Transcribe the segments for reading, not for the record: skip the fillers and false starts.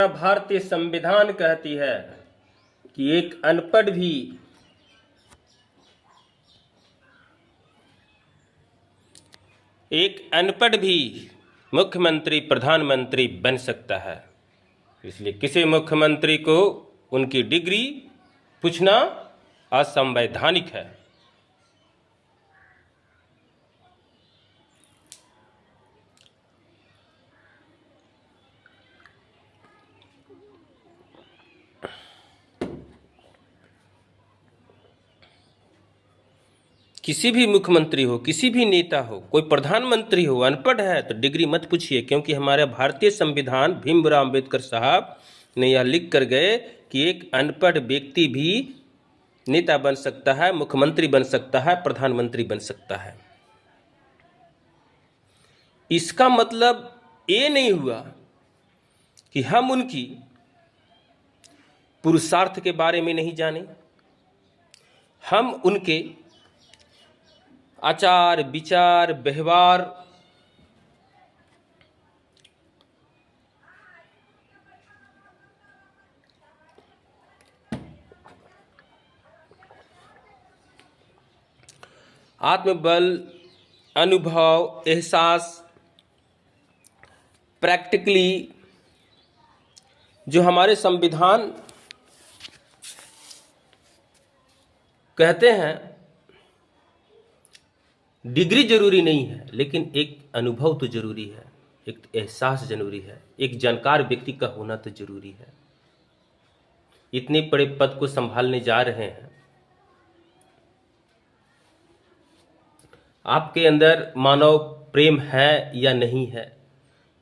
भारतीय संविधान कहती है कि एक अनपढ़ भी मुख्यमंत्री प्रधानमंत्री बन सकता है। इसलिए किसी मुख्यमंत्री को उनकी डिग्री पूछना असंवैधानिक है। किसी भी मुख्यमंत्री हो, किसी भी नेता हो, कोई प्रधानमंत्री हो, अनपढ़ है तो डिग्री मत पूछिए, क्योंकि हमारे भारतीय संविधान भीमराव अंबेडकर साहब ने यह लिख कर गए कि एक अनपढ़ व्यक्ति भी नेता बन सकता है, मुख्यमंत्री बन सकता है, प्रधानमंत्री बन सकता है। इसका मतलब ये नहीं हुआ कि हम उनकी पुरुषार्थ के बारे में नहीं जाने, हम उनके आचार विचार व्यवहार आत्मबल अनुभव एहसास प्रैक्टिकली जो हमारे संविधान कहते हैं, डिग्री जरूरी नहीं है, लेकिन एक अनुभव तो जरूरी है, एक एहसास जरूरी है, एक जानकार व्यक्ति का होना तो जरूरी है। इतने बड़े पद को संभालने जा रहे हैं, आपके अंदर मानव प्रेम है या नहीं है?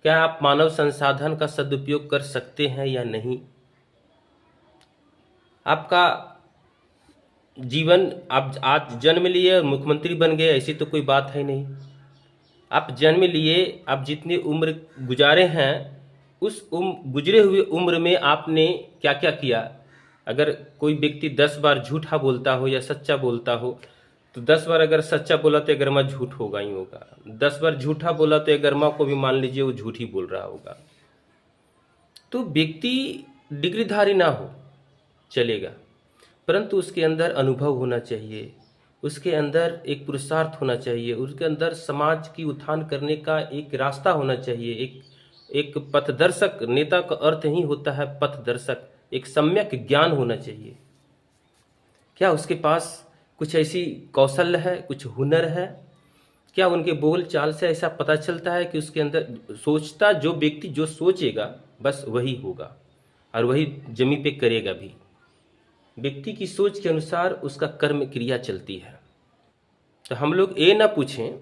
क्या आप मानव संसाधन का सदुपयोग कर सकते हैं या नहीं? आपका जीवन, आप आज जन्म लिए और मुख्यमंत्री बन गए, ऐसी तो कोई बात है नहीं। आप जन्म लिए, आप जितनी उम्र गुजारे हैं, उस गुजरे हुए उम्र में आपने क्या क्या किया? अगर कोई व्यक्ति 10 बार झूठा बोलता हो या सच्चा बोलता हो, तो 10 बार अगर सच्चा बोला तो अगरमा झूठ होगा ही होगा। 10 बार झूठा बोला तो अगरमा को भी मान लीजिए वो झूठ ही बोल रहा होगा। तो व्यक्ति डिग्रीधारी ना हो चलेगा, परंतु उसके अंदर अनुभव होना चाहिए, उसके अंदर एक पुरुषार्थ होना चाहिए, उसके अंदर समाज की उत्थान करने का एक रास्ता होना चाहिए, एक पथदर्शक। नेता का अर्थ ही होता है पथदर्शक। एक सम्यक ज्ञान होना चाहिए। क्या उसके पास कुछ ऐसी कौशल है, कुछ हुनर है? क्या उनके बोल चाल से ऐसा पता चलता है कि उसके अंदर सोचता, जो व्यक्ति जो सोचेगा बस वही होगा और वही जमी पे करेगा भी। व्यक्ति की सोच के अनुसार उसका कर्म क्रिया चलती है। तो हम लोग ये ना पूछें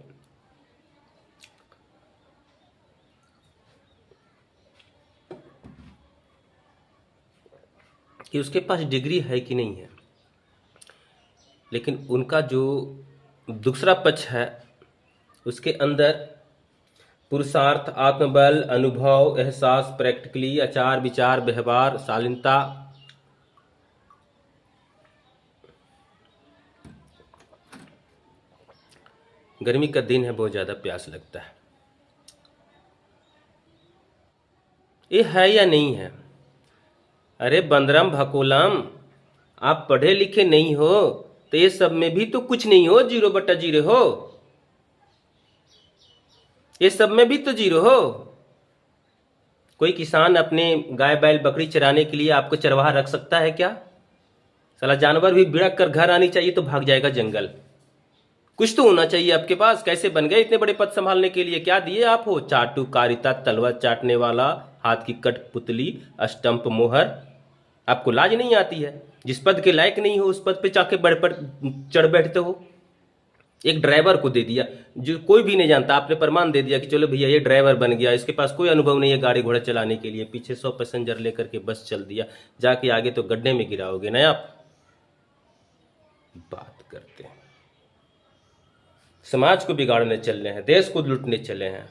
कि उसके पास डिग्री है कि नहीं है, लेकिन उनका जो दूसरा पक्ष है उसके अंदर पुरुषार्थ, आत्मबल, अनुभव, एहसास, प्रैक्टिकली, आचार विचार व्यवहार, शालीनता, गर्मी का दिन है, बहुत ज़्यादा प्यास लगता है। ये है या नहीं है? अरे बंदरम भकोलम, आप पढ़े लिखे नहीं हो तो ये सब में भी तो कुछ नहीं हो, 0/0 हो। ये सब में भी तो 0 हो। कोई किसान अपने गाय बैल बकरी चराने के लिए आपको चरवाहा रख सकता है क्या? साला जानवर भी भिड़क कर घर आनी चाहिए तो भाग जाएगा जंगल। कुछ तो होना चाहिए आपके पास। कैसे बन गए इतने बड़े पद संभालने के लिए? क्या दिए आप हो? चाटुकारिता, तलवा चाटने वाला, हाथ की कठपुतली, स्टंप मोहर। आपको लाज नहीं आती है? जिस पद के लायक नहीं हो उस पद पे जाके बड़े पर चढ़ बैठते हो। एक ड्राइवर को दे दिया जो कोई भी नहीं जानता, आपने प्रमाण दे दिया कि चलो भैया ये ड्राइवर बन गया, इसके पास कोई अनुभव नहीं है गाड़ी घोड़ा चलाने के लिए, पीछे 100 पैसेंजर लेकर के बस चल दिया, जाके आगे तो गड्ढे में गिराओगे ना आप। बात करते हैं, समाज को बिगाड़ने चल रहे हैं, देश को लूटने चले हैं।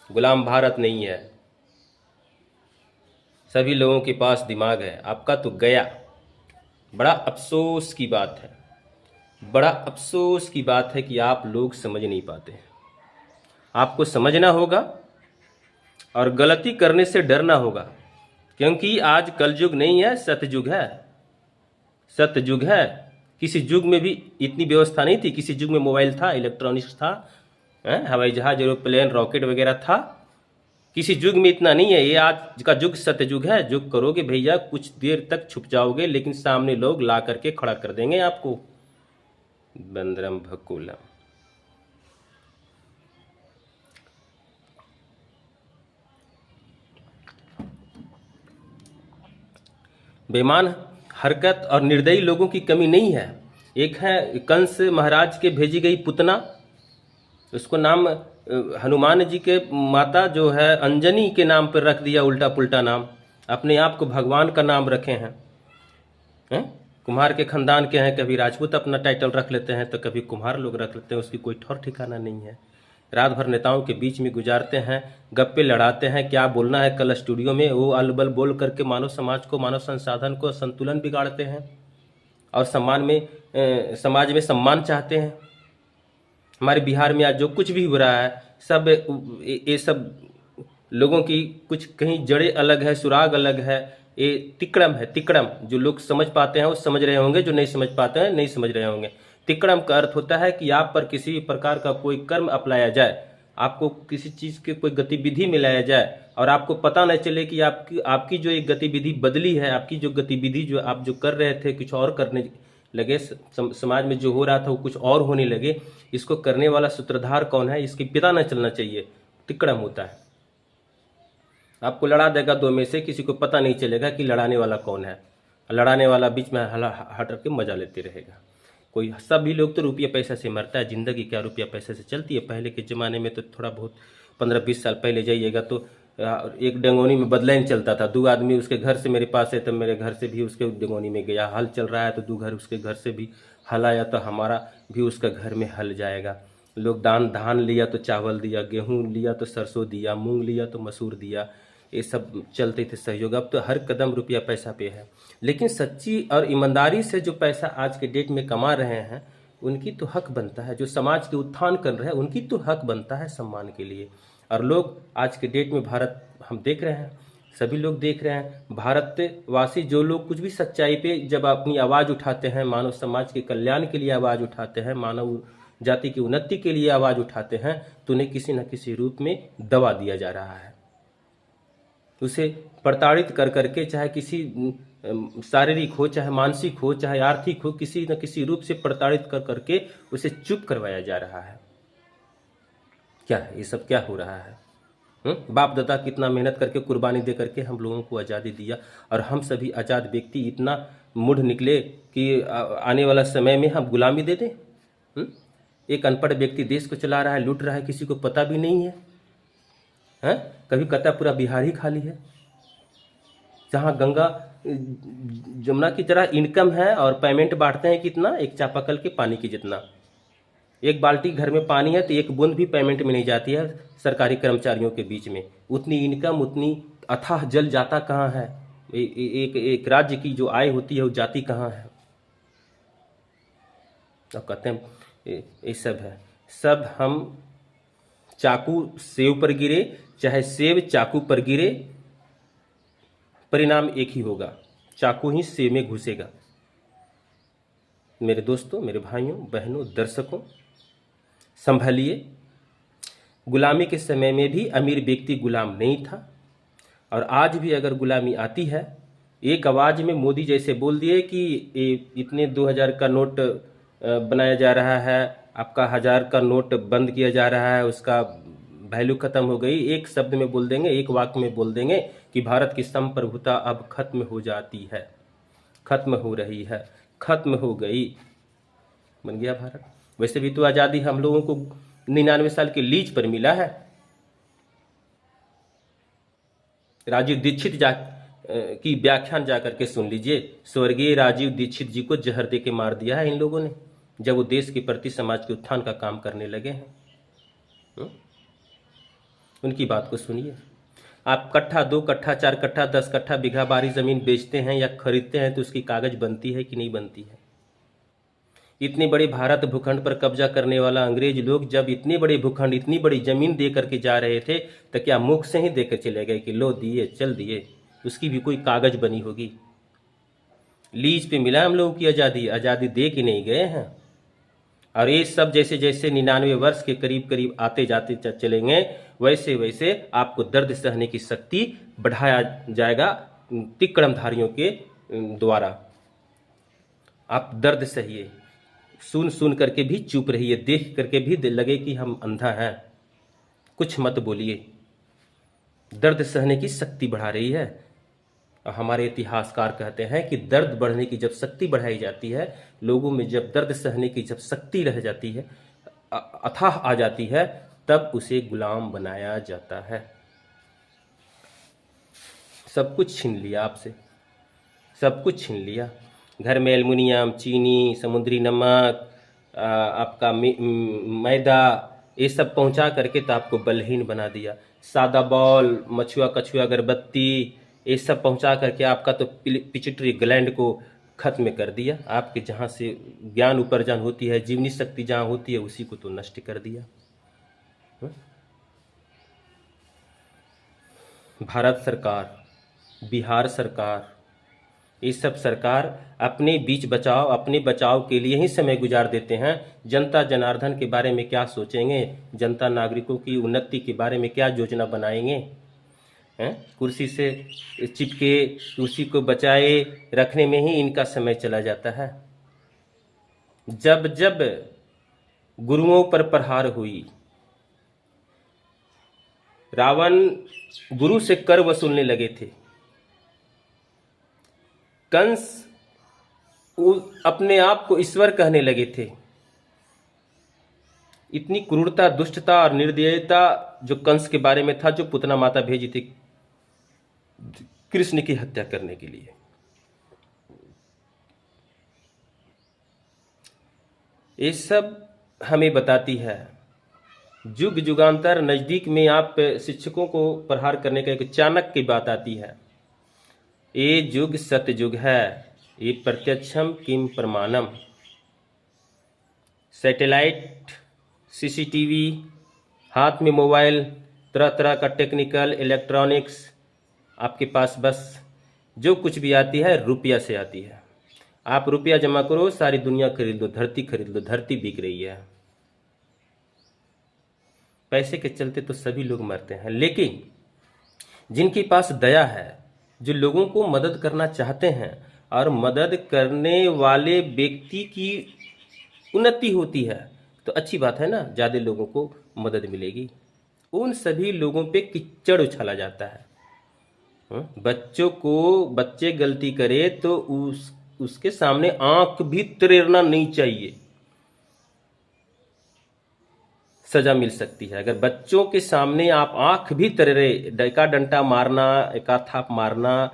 गुलाम भारत नहीं है, सभी लोगों के पास दिमाग है, आपका तो गया। बड़ा अफसोस की बात है, बड़ा अफसोस की बात है कि आप लोग समझ नहीं पाते हैं। आपको समझना होगा और गलती करने से डरना होगा। क्योंकि आज कलयुग नहीं है, सतयुग है। सतयुग है। किसी युग में भी इतनी व्यवस्था नहीं थी। किसी युग में मोबाइल था, इलेक्ट्रॉनिक्स था, हवाई जहाज, एरोप्लेन, रॉकेट वगैरह था। किसी युग में इतना नहीं है। ये आज का युग सतयुग है। जो करोगे भैया, कुछ देर तक छुप जाओगे, लेकिन सामने लोग ला करके खड़ा कर देंगे आपको। बंदरम भकुलम। बेईमान हरकत और निर्दयी लोगों की कमी नहीं है। एक है कंस महाराज के भेजी गई पुतना, उसको नाम हनुमान जी के माता जो है अंजनी के नाम पर रख दिया, उल्टा पुल्टा नाम। अपने आप को भगवान का नाम रखे हैं। कुम्हार के खानदान के हैं, कभी राजपूत अपना टाइटल रख लेते हैं तो कभी कुम्हार लोग रख लेते हैं। उसकी कोई ठौर ठिकाना नहीं है। रात भर नेताओं के बीच में गुजारते हैं, गप्पे लड़ाते हैं, क्या बोलना है कल स्टूडियो में वो अलबल बोल करके मानव समाज को, मानव संसाधन को संतुलन बिगाड़ते हैं और समाज में सम्मान चाहते हैं। हमारे बिहार में आज जो कुछ भी हो रहा है, सब ये सब लोगों की कुछ कहीं जड़ें अलग है, सुराग अलग है। ये तिकड़म है, तिकड़म। जो लोग समझ पाते हैं वो समझ रहे होंगे, जो नहीं समझ पाते हैं नहीं समझ रहे होंगे। तिकड़म का अर्थ होता है कि आप पर किसी भी प्रकार का कोई कर्म अपनाया जाए, आपको किसी चीज़ के कोई गतिविधि में लाया जाए और आपको पता न चले कि आपकी जो एक गतिविधि बदली है, आपकी जो गतिविधि जो आप जो कर रहे थे कुछ और करने लगे, समाज में जो हो रहा था वो कुछ और होने लगे। इसको करने वाला सूत्रधार कौन है, इसकी पता न चलना चाहिए। तिकड़म होता है। आपको लड़ा देगा दो में से, किसी को पता नहीं चलेगा कि लड़ाने वाला कौन है। लड़ाने वाला बीच में हट के मजा लेते रहेगा। कोई सभी लोग तो रुपया पैसा से मरता है। ज़िंदगी क्या रुपया पैसे से चलती है। पहले के ज़माने में तो थोड़ा बहुत 15-20 साल पहले जाइएगा तो एक डंगोनी में बदला नहीं चलता था। 2 आदमी उसके घर से मेरे पास है तो मेरे घर से भी उसके डंगोनी में गया। हल चल रहा है तो 2 घर उसके घर से भी हल आया तो हमारा भी उसका घर में हल जाएगा। लोग धान लिया तो चावल दिया, गेहूँ लिया तो सरसों दिया, मूँग लिया तो मसूर दिया। ये सब चलते थे सहयोग। अब तो हर कदम रुपया पैसा पे है। लेकिन सच्ची और ईमानदारी से जो पैसा आज के डेट में कमा रहे हैं उनकी तो हक बनता है। जो समाज के उत्थान कर रहे हैं उनकी तो हक बनता है सम्मान के लिए। और लोग आज के डेट में भारत हम देख रहे हैं, सभी लोग देख रहे हैं, भारतवासी जो लोग कुछ भी सच्चाई पे जब अपनी आवाज़ उठाते हैं, मानव समाज के कल्याण के लिए आवाज़ उठाते हैं, मानव जाति की उन्नति के लिए आवाज़ उठाते हैं, तो उन्हें किसी न किसी रूप में दबा दिया जा रहा है। उसे प्रताड़ित कर करके, चाहे किसी शारीरिक हो, चाहे मानसिक हो, चाहे आर्थिक हो, किसी न किसी रूप से प्रताड़ित कर करके उसे चुप करवाया जा रहा है। क्या है ये सब, क्या हो रहा है? बाप दादा कितना मेहनत करके कुर्बानी दे करके हम लोगों को आज़ादी दिया और हम सभी आज़ाद व्यक्ति इतना मूढ़ निकले कि आने वाला समय में हम गुलामी दे दें। एक अनपढ़ व्यक्ति देश को चला रहा है, लूट रहा है, किसी को पता भी नहीं है। कभी कहता पूरा बिहार ही खाली है। जहाँ गंगा जमुना की तरह इनकम है और पेमेंट बांटते हैं कितना, एक चापाकल के पानी की जितना। एक बाल्टी घर में पानी है तो एक बूंद भी पेमेंट में नहीं जाती है सरकारी कर्मचारियों के बीच में। उतनी इनकम, उतनी अथाह जल जाता कहाँ है? एक राज्य की जो आय होती है वो जाती कहाँ है? तो कहते हैं ये सब है। सब हम चाकू सेव पर गिरे, चाहे सेब चाकू पर गिरे, परिणाम एक ही होगा, चाकू ही सेब में घुसेगा। मेरे दोस्तों, मेरे भाइयों बहनों दर्शकों, संभलिए। गुलामी के समय में भी अमीर व्यक्ति गुलाम नहीं था और आज भी अगर गुलामी आती है, एक आवाज़ में मोदी जैसे बोल दिए कि इतने 2000 का नोट बनाया जा रहा है, आपका 1000 का नोट बंद किया जा रहा है, उसका वैल्यू खत्म हो गई। एक शब्द में बोल देंगे, एक वाक्य में बोल देंगे कि भारत की संप्रभुता अब खत्म हो जाती है, खत्म हो रही है, खत्म हो गई, बन गया भारत। वैसे भी तो आज़ादी हम लोगों को 99 साल के लीज पर मिला है। राजीव दीक्षित की व्याख्यान जाकर के सुन लीजिए। स्वर्गीय राजीव दीक्षित जी को जहर दे के मार दिया है इन लोगों ने, जब वो देश के प्रति, समाज के उत्थान का काम करने लगे हैं। उनकी बात को सुनिए। आप कट्ठा, 2 कट्ठा, 4 कट्ठा, 10 कट्ठा बीघा बारी ज़मीन बेचते हैं या खरीदते हैं तो उसकी कागज बनती है कि नहीं बनती है? इतने बड़े भारत भूखंड पर कब्जा करने वाला अंग्रेज लोग जब इतने बड़े भूखंड, इतनी बड़ी ज़मीन दे करके जा रहे थे तो क्या मुख से ही देकर चले गए कि लो दिए, चल दिए? उसकी भी कोई कागज बनी होगी। लीज पे मिला हम लोगों की आज़ादी, आज़ादी दे के नहीं गए हैं। और ये सब जैसे जैसे 99 वर्ष के करीब करीब आते जाते चलेंगे, वैसे वैसे आपको दर्द सहने की शक्ति बढ़ाया जाएगा तिक्रमधारियों के द्वारा। आप दर्द सहिए, सुन सुन करके भी चुप रहिए, देख करके भी लगे कि हम अंधा हैं, कुछ मत बोलिए। दर्द सहने की शक्ति बढ़ा रही है। और हमारे इतिहासकार कहते हैं कि दर्द बढ़ने की जब शक्ति बढ़ाई जाती है, लोगों में जब दर्द सहने की जब शक्ति रह जाती है, अथाह आ जाती है, तब उसे गुलाम बनाया जाता है। सब कुछ छीन लिया आपसे, सब कुछ छीन लिया। घर में एल्युमिनियम, चीनी, समुद्री नमक, आपका मैदा, ये सब पहुंचा करके तो आपको बलहीन बना दिया। सादा बॉल, मछुआ कछुआ, अगरबत्ती, ये सब पहुंचा करके आपका तो पिट्यूटरी ग्लैंड को खत्म कर दिया। आपके जहाँ से ज्ञान उपार्जन होती है, जीवनी शक्ति जहाँ होती है, उसी को तो नष्ट कर दिया। भारत सरकार, बिहार सरकार, ये सब सरकार अपने बीच बचाव, अपने बचाव के लिए ही समय गुजार देते हैं। जनता जनार्दन के बारे में क्या सोचेंगे, जनता नागरिकों की उन्नति के बारे में क्या योजना बनाएंगे हैं? कुर्सी से चिपके, कुर्सी को बचाए रखने में ही इनका समय चला जाता है। जब जब गुरुओं पर प्रहार हुई, रावण गुरु से कर वसूलने लगे थे, कंस अपने आप को ईश्वर कहने लगे थे। इतनी क्रूरता, दुष्टता और निर्दयता जो कंस के बारे में था, जो पुतना माता भेजी थी कृष्ण की हत्या करने के लिए। ये सब हमें बताती है, युग युगांतर नजदीक में आप शिक्षकों को प्रहार करने का एक चाणक्य की बात आती है। ये युग सतयुग है, ये प्रत्यक्षम किम प्रमाणम। सैटेलाइट, सीसीटीवी, हाथ में मोबाइल, तरह तरह का टेक्निकल इलेक्ट्रॉनिक्स आपके पास, बस जो कुछ भी आती है रुपया से आती है। आप रुपया जमा करो, सारी दुनिया खरीद लो, धरती खरीद लो। धरती बिक रही है। पैसे के चलते तो सभी लोग मरते हैं, लेकिन जिनके पास दया है, जो लोगों को मदद करना चाहते हैं और मदद करने वाले व्यक्ति की उन्नति होती है, तो अच्छी बात है ना, ज़्यादा लोगों को मदद मिलेगी। उन सभी लोगों पे कीचड़ उछाला जाता है। बच्चों को, बच्चे गलती करे तो उसके सामने आंख भी तरेरना नहीं चाहिए, सजा मिल सकती है। अगर बच्चों के सामने आप आंख भी तरेरे, डका डंटा मारना, एका थाप मारना,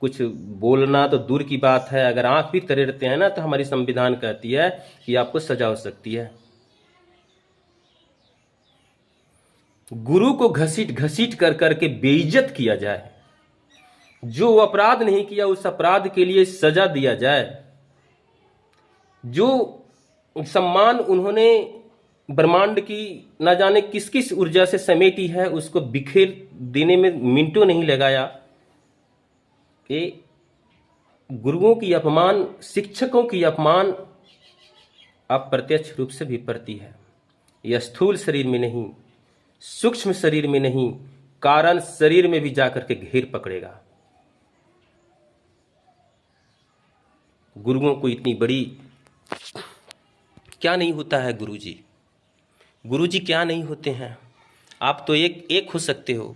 कुछ बोलना तो दूर की बात है, अगर आंख भी तरेरते हैं ना, तो हमारी संविधान कहती है कि आपको सजा हो सकती है। गुरु को घसीट घसीट कर करके बेइज्जत किया जाए, जो अपराध नहीं किया उस अपराध के लिए सजा दिया जाए, जो सम्मान उन्होंने ब्रह्मांड की ना जाने किस किस ऊर्जा से समेटी है, उसको बिखेर देने में मिनटों नहीं लगाया। ये गुरुओं की अपमान, शिक्षकों की अपमान अप्रत्यक्ष रूप से भी पड़ती है। यह स्थूल शरीर में नहीं, सूक्ष्म शरीर में नहीं, कारण शरीर में भी जाकर के घेर पकड़ेगा। गुरुओं को इतनी बड़ी क्या नहीं होता है गुरुजी, गुरुजी क्या नहीं होते हैं। आप तो एक हो सकते हो,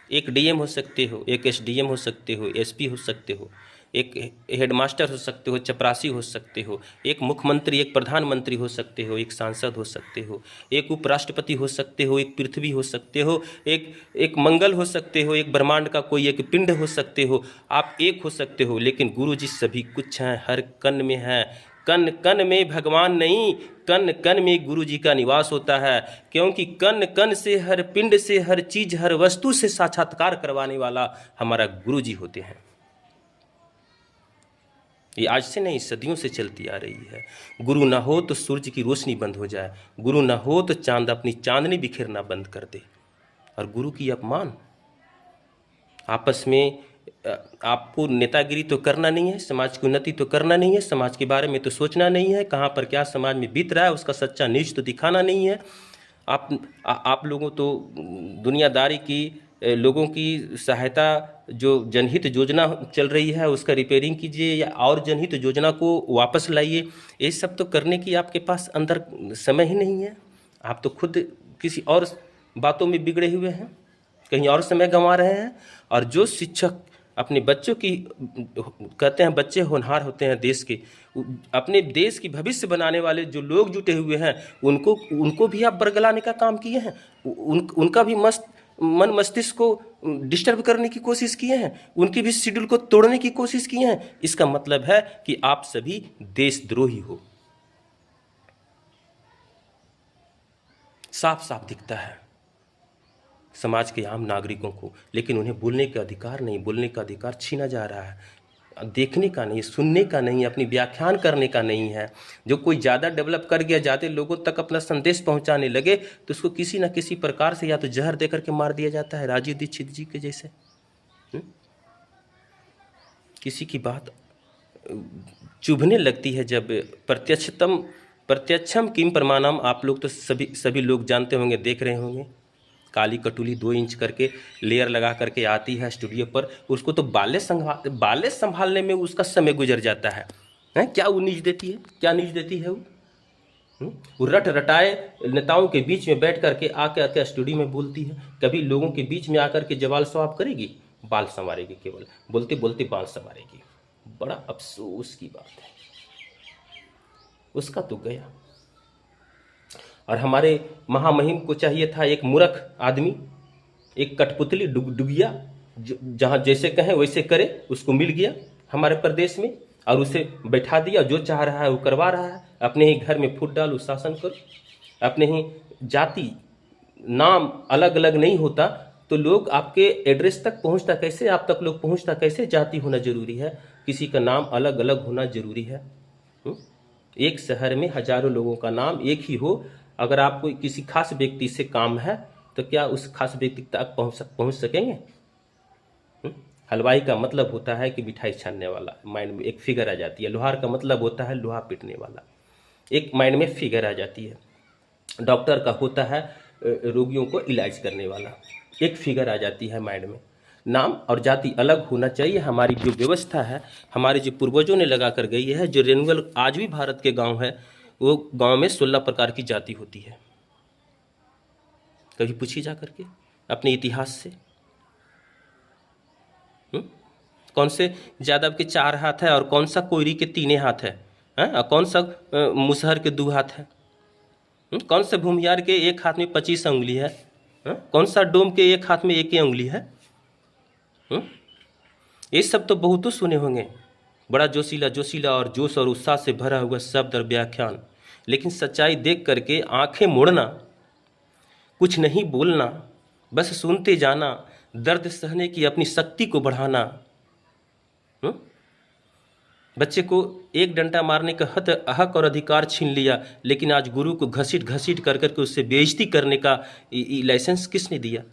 एक डीएम हो सकते हो, एक एसडीएम हो सकते हो, एसपी हो सकते हो, एक हेडमास्टर हो सकते हो, चपरासी हो सकते हो, एक मुख्यमंत्री, एक प्रधानमंत्री हो सकते हो, एक सांसद हो सकते हो, एक उपराष्ट्रपति हो सकते हो, एक पृथ्वी हो सकते हो, एक मंगल हो सकते हो, एक ब्रह्मांड का कोई एक पिंड हो सकते हो। आप एक हो सकते हो, लेकिन गुरु जी सभी कुछ हैं, हर कण में है। कण कण में भगवान नहीं, कण कण में गुरु जी का निवास होता है, क्योंकि कण कण से, हर पिंड से, हर चीज, हर वस्तु से साक्षात्कार करवाने वाला हमारा गुरु जी होते हैं। ये आज से नहीं, सदियों से चलती आ रही है। गुरु ना हो तो सूर्य की रोशनी बंद हो जाए, गुरु ना हो तो चांद अपनी चांदनी बिखेरना बंद कर दे। और गुरु की अपमान, आपस में आपको नेतागिरी तो करना नहीं है, समाज की उन्नति तो करना नहीं है, समाज के बारे में तो सोचना नहीं है, कहाँ पर क्या समाज में बीत रहा है उसका सच्चा न्यूज़ तो दिखाना नहीं है। आप लोगों तो दुनियादारी की लोगों की सहायता, जो जनहित योजना चल रही है उसका रिपेयरिंग कीजिए या और जनहित योजना को वापस लाइए। ये सब तो करने की आपके पास अंदर समय ही नहीं है। आप तो खुद किसी और बातों में बिगड़े हुए हैं, कहीं और समय गंवा रहे हैं। और जो शिक्षक अपने बच्चों की, कहते हैं बच्चे होनहार होते हैं देश के, अपने देश की भविष्य बनाने वाले जो लोग जुटे हुए हैं उनको भी आप बरगलाने का काम किए हैं। उनका भी मन मस्तिष्क को डिस्टर्ब करने की कोशिश किए हैं, उनकी भी शेड्यूल को तोड़ने की कोशिश किए हैं। इसका मतलब है कि आप सभी देशद्रोही हो, साफ साफ दिखता है समाज के आम नागरिकों को। लेकिन उन्हें बोलने का अधिकार नहीं, बोलने का अधिकार छीना जा रहा है, देखने का नहीं, सुनने का नहीं, अपनी व्याख्यान करने का नहीं है। जो कोई ज़्यादा डेवलप कर गया, ज़्यादा लोगों तक अपना संदेश पहुंचाने लगे तो उसको किसी न किसी प्रकार से या तो जहर दे करके मार दिया जाता है, राजीव दीक्षित जी के जैसे। किसी की बात चुभने लगती है जब प्रत्यक्षम किम प्रमाणम, आप लोग तो सभी लोग जानते होंगे, देख रहे होंगे। काली कटुली 2 इंच करके लेयर लगा करके आती है स्टूडियो पर, उसको तो बाले संभालने में उसका समय गुजर जाता है। क्या वो न्यूज देती है, क्या न्यूज देती है वो रट रटाए नेताओं के बीच में बैठ करके आके स्टूडियो में बोलती है। कभी लोगों के बीच में आकर के जवाल सवाब करेगी, बाल संवारेगी, केवल बोलते बोलते बाल संवारेगी। बड़ा अफसोस की बात है, उसका तो गया। और हमारे महामहिम को चाहिए था एक मूर्ख आदमी, एक कठपुतली डुगिया, जहाँ जैसे कहें वैसे करे, उसको मिल गया हमारे प्रदेश में और उसे बैठा दिया। जो चाह रहा है वो करवा रहा है। अपने ही घर में फूट डालो, शासन करो। अपने ही जाति नाम अलग अलग नहीं होता तो लोग आपके एड्रेस तक पहुंचता कैसे, आप तक लोग पहुंचता कैसे? जाति होना जरूरी है, किसी का नाम अलग अलग होना जरूरी है। एक शहर में हजारों लोगों का नाम एक ही हो, अगर आपको किसी खास व्यक्ति से काम है तो क्या उस खास व्यक्ति तक पहुंच सकेंगे? हलवाई का मतलब होता है कि मिठाई छानने वाला, माइंड में एक फिगर आ जाती है। लोहार का मतलब होता है लोहा पीटने वाला, एक माइंड में फिगर आ जाती है। डॉक्टर का होता है रोगियों को इलाज करने वाला, एक फिगर आ जाती है माइंड में। नाम और जाति अलग होना चाहिए। हमारी जो व्यवस्था है, हमारे जो पूर्वजों ने लगा कर गई है, जो रेनुअल आज भी भारत के गांव है, वो गांव में 16 प्रकार की जाति होती है। कभी पूछी जा करके अपने इतिहास से, कौन से यादव के 4 हाथ है और कौन सा कोयरी के 3 हाथ है, और कौन सा मुसहर के 2 हाथ है, कौन से भूमियार के 1 हाथ में 25 उंगली है, कौन सा डोम के 1 हाथ में 1 ही उंगली है। ये सब तो बहुत सुने होंगे, बड़ा जोशीला और जोश और उत्साह से भरा हुआ शब्द और व्याख्यान। लेकिन सच्चाई देख करके आंखें मोड़ना, कुछ नहीं बोलना, बस सुनते जाना, दर्द सहने की अपनी शक्ति को बढ़ाना। बच्चे को एक डंडा मारने का हक और अधिकार छीन लिया, लेकिन आज गुरु को घसीट कर करके उससे बेइज्जती करने का लाइसेंस किसने दिया?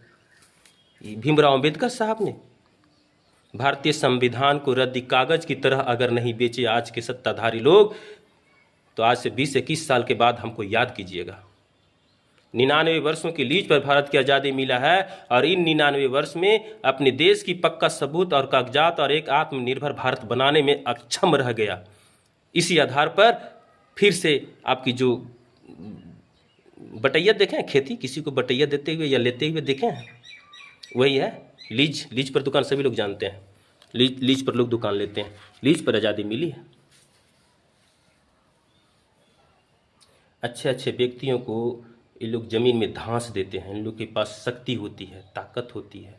भीमराव अंबेडकर साहब ने। भारतीय संविधान को रद्दी कागज की तरह अगर नहीं बेचे आज के सत्ताधारी लोग, तो आज से 20-21 साल के बाद हमको याद कीजिएगा। 99 वर्षों की लीज पर भारत की आज़ादी मिला है और इन 99 वर्ष में अपने देश की पक्का सबूत और कागजात और एक आत्मनिर्भर भारत बनाने में अक्षम रह गया। इसी आधार पर फिर से आपकी जो बटैया देखें, खेती किसी को बटैया देते हुए या लेते हुए देखें, वही है लीज पर दुकान। सभी लोग जानते हैं लीज पर लोग दुकान लेते हैं, लीज पर आज़ादी मिली है। अच्छे अच्छे व्यक्तियों को ये लोग जमीन में धांस देते हैं, इन लोग के पास शक्ति होती है, ताकत होती है।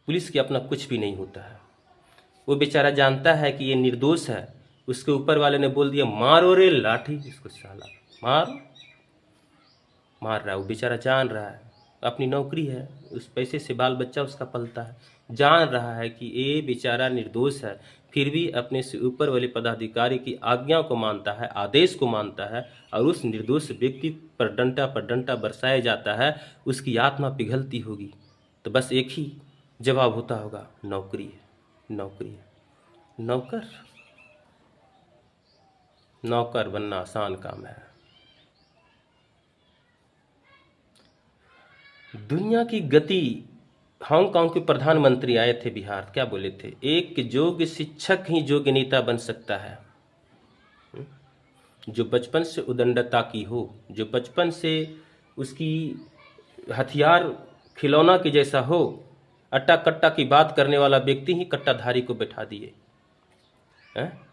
पुलिस के अपना कुछ भी नहीं होता है। वो बेचारा जानता है कि ये निर्दोष है, उसके ऊपर वाले ने बोल दिया मारो रे लाठी, इसको साला मार रहा है। वो बेचारा जान रहा है अपनी नौकरी है, उस पैसे से बाल बच्चा उसका पलता है, जान रहा है कि ये बेचारा निर्दोष है, फिर भी अपने से ऊपर वाले पदाधिकारी की आज्ञा को मानता है, आदेश को मानता है, और उस निर्दोष व्यक्ति पर डंटा बरसाया जाता है। उसकी आत्मा पिघलती होगी, तो बस एक ही जवाब होता होगा, नौकरी है, नौकरी है। नौकर, नौकर बनना आसान काम है। दुनिया की गति, हांगकांग के प्रधानमंत्री आए थे बिहार, क्या बोले थे? एक योग्य शिक्षक ही योग्य नेता बन सकता है। जो बचपन से उदंडता की हो, जो बचपन से उसकी हथियार खिलौना के जैसा हो। अट्टा कट्टा की बात करने वाला व्यक्ति ही कट्टाधारी को बैठा दिए,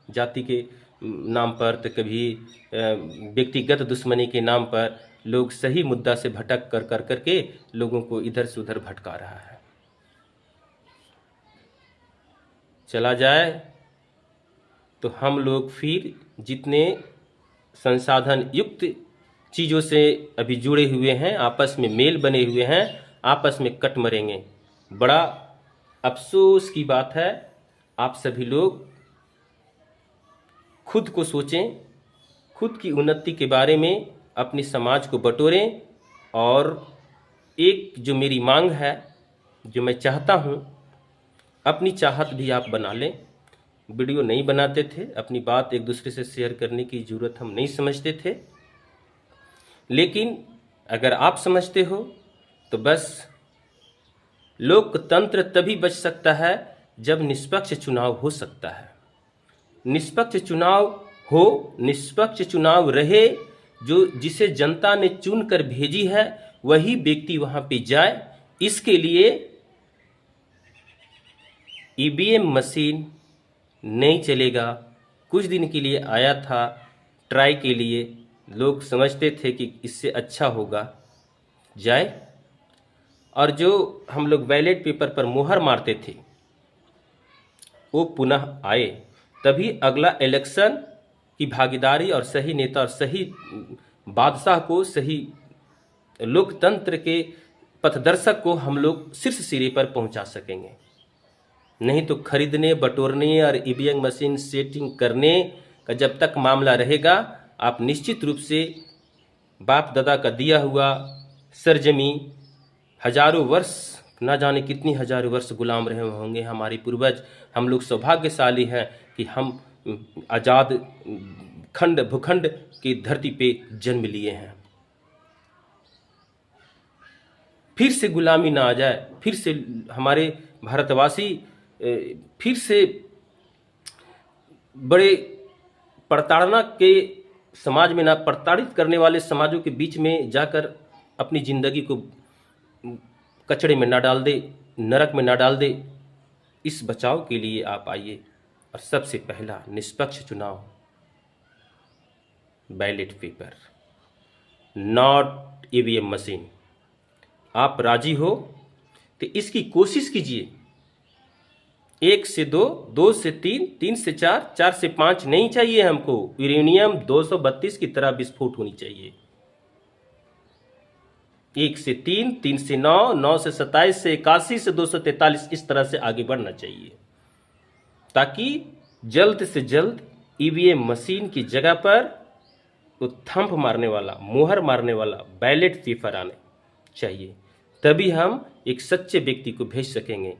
जाति के नाम पर, तो कभी व्यक्तिगत दुश्मनी के नाम पर लोग सही मुद्दा से भटक कर करके लोगों को इधर से उधर भटका रहा है। चला जाए तो हम लोग फिर जितने संसाधन युक्त चीज़ों से अभी जुड़े हुए हैं, आपस में मेल बने हुए हैं, आपस में कट मरेंगे। बड़ा अफसोस की बात है, आप सभी लोग खुद को सोचें, खुद की उन्नति के बारे में, अपने समाज को बटोरें। और एक जो मेरी मांग है, जो मैं चाहता हूँ, अपनी चाहत भी आप बना लें। वीडियो नहीं बनाते थे, अपनी बात एक दूसरे से शेयर करने की ज़रूरत हम नहीं समझते थे, लेकिन अगर आप समझते हो तो बस लोकतंत्र तभी बच सकता है जब निष्पक्ष चुनाव हो सकता है। निष्पक्ष चुनाव हो, निष्पक्ष चुनाव रहे, जो जिसे जनता ने चुन कर भेजी है वही व्यक्ति वहां पे जाए। इसके लिए ईवीएम मशीन नहीं चलेगा। कुछ दिन के लिए आया था ट्राई के लिए, लोग समझते थे कि इससे अच्छा होगा, जाए। और जो हम लोग बैलेट पेपर पर मुहर मारते थे वो पुनः आए, तभी अगला इलेक्शन की भागीदारी और सही नेता और सही बादशाह को, सही लोकतंत्र के पथदर्शक को हम लोग शीर्ष सिरे पर पहुंचा सकेंगे। नहीं तो खरीदने, बटोरने और ईवीएम मशीन सेटिंग करने का जब तक मामला रहेगा, आप निश्चित रूप से बाप दादा का दिया हुआ सरजमी, हजारों वर्ष, ना जाने कितनी हजारों वर्ष गुलाम रहे होंगे हमारे पूर्वज। हम लोग सौभाग्यशाली हैं कि हम आज़ाद खंड भूखंड की धरती पे जन्म लिए हैं। फिर से गुलामी ना आ जाए, फिर से हमारे भारतवासी फिर से बड़े प्रताड़ना के समाज में ना, प्रताड़ित करने वाले समाजों के बीच में जाकर अपनी ज़िंदगी को कचड़े में ना डाल दे, नरक में ना डाल दे। इस बचाव के लिए आप आइए। और सबसे पहला निष्पक्ष चुनाव, ballot paper, not EVM machine. आप राजी हो तो इसकी कोशिश कीजिए। 1 से 2, 2 से 3, 3 से 4, 4 से 5 नहीं चाहिए हमको। यूरेनियम 232 की तरह विस्फोट होनी चाहिए। 1 से 3, 3 से 9, 9 से 27, से 81, से 243, इस तरह से आगे बढ़ना चाहिए, ताकि जल्द से जल्द ईवीएम मशीन की जगह पर तो थंप मारने वाला, मुहर मारने वाला बैलेट पेपर आने चाहिए। तभी हम एक सच्चे व्यक्ति को भेज सकेंगे।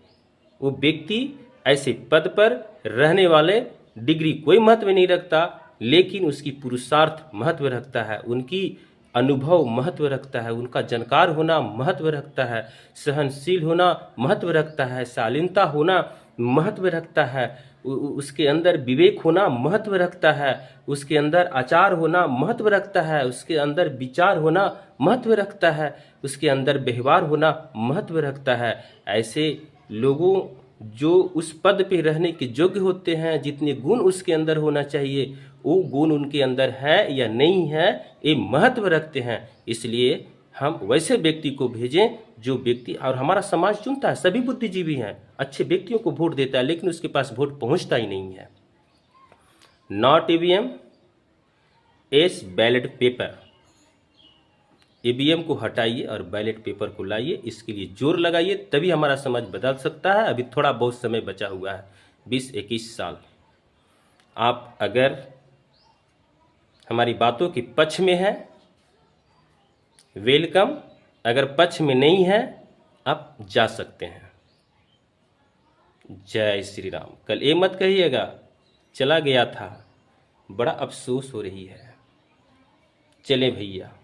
वो व्यक्ति ऐसे पद पर रहने वाले, डिग्री कोई महत्व नहीं रखता, लेकिन उसकी पुरुषार्थ महत्व रखता है, उनकी अनुभव महत्व रखता है, उनका जानकार होना महत्व रखता है, सहनशील होना महत्व रखता है, शालीनता होना महत्व रखता है, उसके अंदर विवेक होना महत्व रखता है, उसके अंदर आचार होना महत्व रखता है, उसके अंदर विचार होना महत्व रखता है, उसके अंदर व्यवहार होना महत्व रखता है। ऐसे लोगों जो उस पद पे रहने के योग्य होते हैं, जितने गुण उसके अंदर होना चाहिए, वो गुण उनके अंदर है या नहीं है, ये महत्व रखते हैं। इसलिए हम वैसे व्यक्ति को भेजें जो व्यक्ति, और हमारा समाज चुनता है, सभी बुद्धिजीवी हैं, अच्छे व्यक्तियों को वोट देता है, लेकिन उसके पास वोट पहुंचता ही नहीं है। Not EVM, S ballot paper. EVM को हटाइए और बैलेट पेपर को लाइए, इसके लिए जोर लगाइए, तभी हमारा समाज बदल सकता है। अभी थोड़ा बहुत समय बचा हुआ है, 20-21 साल। आप अगर हमारी बातों के पक्ष में है, वेलकम। अगर पक्ष में नहीं है आप जा सकते हैं। जय श्री राम। कल ये मत कहिएगा चला गया था, बड़ा अफसोस हो रही है। चले भैया।